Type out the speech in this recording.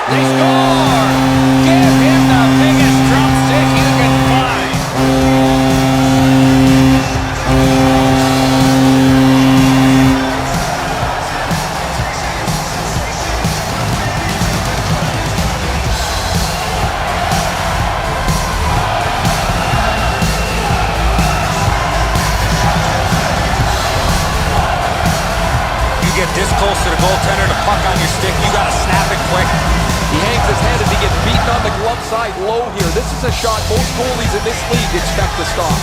They score! Give him the biggest drumstick you can find. You get this close to the goaltender, the puck on your stick, you gotta snap it quick. He hangs his head as he gets beaten on the glove side low here. This is a shot most goalies in this league expect to stop.